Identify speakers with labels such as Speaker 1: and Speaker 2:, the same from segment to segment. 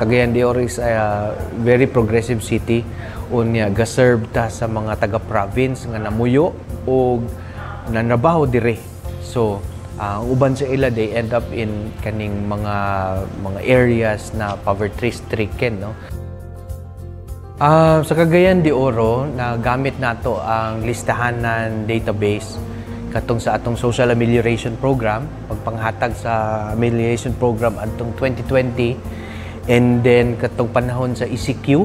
Speaker 1: Cagayan de Oro is a very progressive city. Unya ga-serve ta sa mga taga-province nga namuyo o nanabaho dire. So, uban sa ila, they end up in kaning mga areas na poverty-stricken, no? Sa Cagayan de Oro, nagamit nato ang listahanan database katong sa atong social amelioration program, pagpanghatag sa amelioration program atong 2020, and then katong panahon sa ECQ,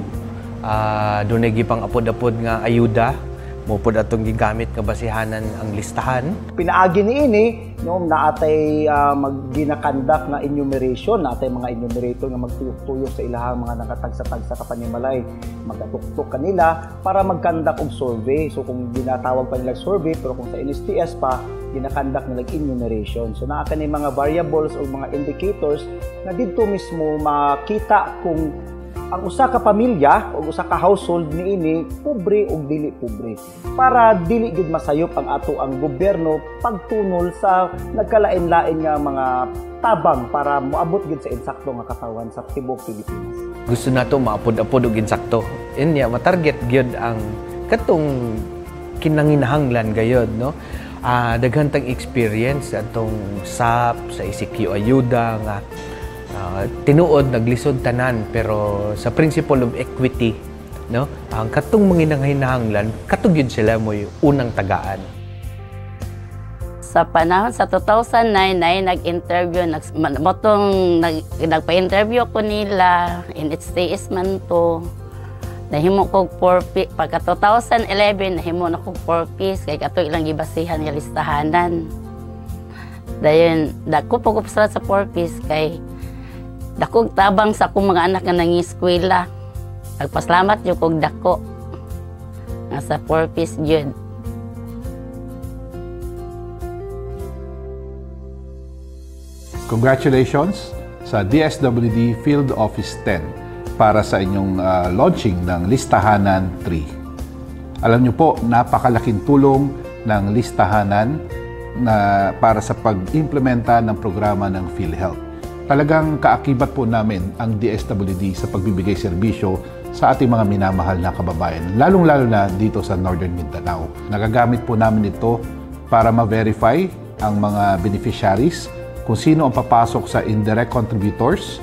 Speaker 1: doon na gipang apod-apod nga ayuda, mupod atong gigamit nga basihanan ang listahan.
Speaker 2: Pinaagi niini no naatay magdinakandak na enumeration, naatay mga enumerator nga magtuyok-tuyok sa ilahang mga nakatagsa-tagsa kapanimalay, magatuktok kanila para magkandak og survey. So kung ginatawag pa nila survey, pero kung sa NSTS pa ginakandak nila enumeration. So naa kani mga variables o mga indicators na didto mismo makita kung ang usa ka pamilya o usa ka household niini pobre o dili pobre, para dili gid masayop ang ato ang gobyerno pagtunol sa nagkalain-lain nga mga tabang para moabot gid sa insakto nga katawan sa tibuok Pilipinas.
Speaker 1: Gusto nato maapod-apod og insakto. Inya matarget gyud ang katong kinanginahanglan gayod, no? Daghan tang experience atong SAP sa ECQ ayuda nga tinuod naglisod tanan, pero sa principle of equity, no, ang katong manginanghinahanglan katong gyud sila mo'y unang tagaan.
Speaker 3: Sa panahon sa 2009 nag-interview nagpa-interview ko nila in STS man to, nahimo kog 4 piece. Pagka 2011 nahimo na kog 4 piece kay kato ilang gibasihan nga listahanan. Dayon dako pagkup sa 4 piece kay dakog tabang sa akong mga anak nga nangiskwela. Nagpasalamat yung kog dako nga sa 4 piece gyud.
Speaker 4: Congratulations sa DSWD Field Office 10 para sa inyong launching ng Listahanan 3. Alam niyo po, napakalaking tulong ng listahanan para sa pag-implementa ng programa ng PhilHealth. Talagang kaakibat po namin ang DSWD sa pagbibigay serbisyo sa ating mga minamahal na kababayan, lalong-lalo na dito sa Northern Mindanao. Nagagamit po namin ito para ma-verify ang mga beneficiaries, kung sino ang papasok sa indirect contributors,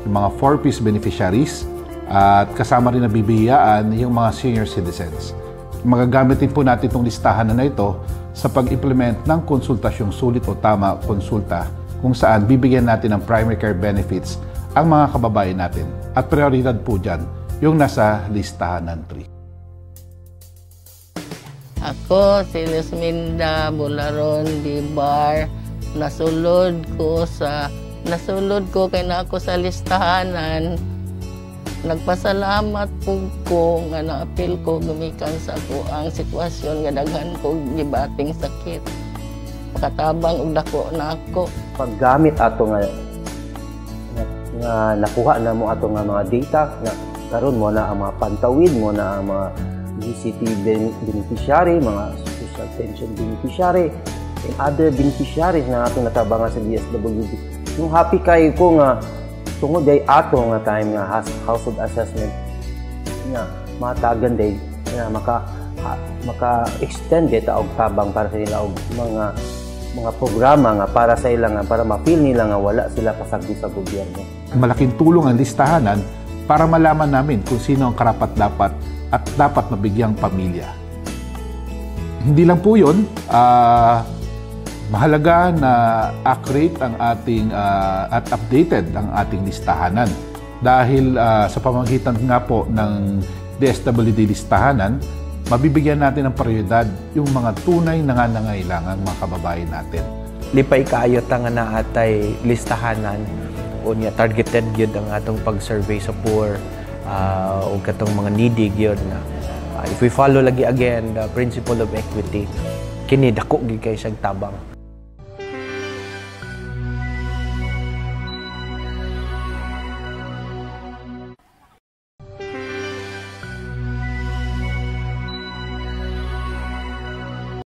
Speaker 4: yung mga 4-piece beneficiaries, at kasama rin na bibihiyaan yung mga senior citizens. Magagamit din po natin itong listahan na ito sa pag-implement ng konsultasyong sulit o tama konsulta, kung saan bibigyan natin ng primary care benefits ang mga kababayan natin. At prioridad po dyan, yung nasa listahanan 3.
Speaker 5: Ako, si Luzminda Bularon Dibar, nasulod ko kay na ako sa listahanan. Nagpasalamat po ko nga na-appeal ko gumikan sa ako ang sitwasyon nga daghan ko gibating sakit. Katabang og dako na ako.
Speaker 2: Paggamit ato nga nakuha na mo ato nga mga data na karon mo na ang mga pantawid mo na ang mga GCT beneficiary, mga social pension beneficiary, and other beneficiaries na atong natabangan sa DSWD. Yung happy kayo ko nga tungod ay ato nga time nga household assessment nga matagan day nga maka-extend data og tabang para sa nila og mga programa nga para sa ila nga para ma-feel nila nga wala sila pasagdi sa gobyerno.
Speaker 4: Malaking tulong ang listahanan para malaman namin kung sino ang karapat-dapat at dapat mabigyang pamilya. Hindi lang po yun, mahalaga na accurate ang ating at updated ang ating listahanan. Dahil sa pamamagitan nga po ng DSWD listahanan, mabibigyan natin ng prioridad yung mga tunay na nangangailangan mga kababayan natin.
Speaker 1: Lipay kaayo ta nga naatay listahanan o niya targeted gyud ang atong pag-survey sa poor o katong mga needy gyud na if we follow lagi again the principle of equity, kini dako gyud kay siyang tabang.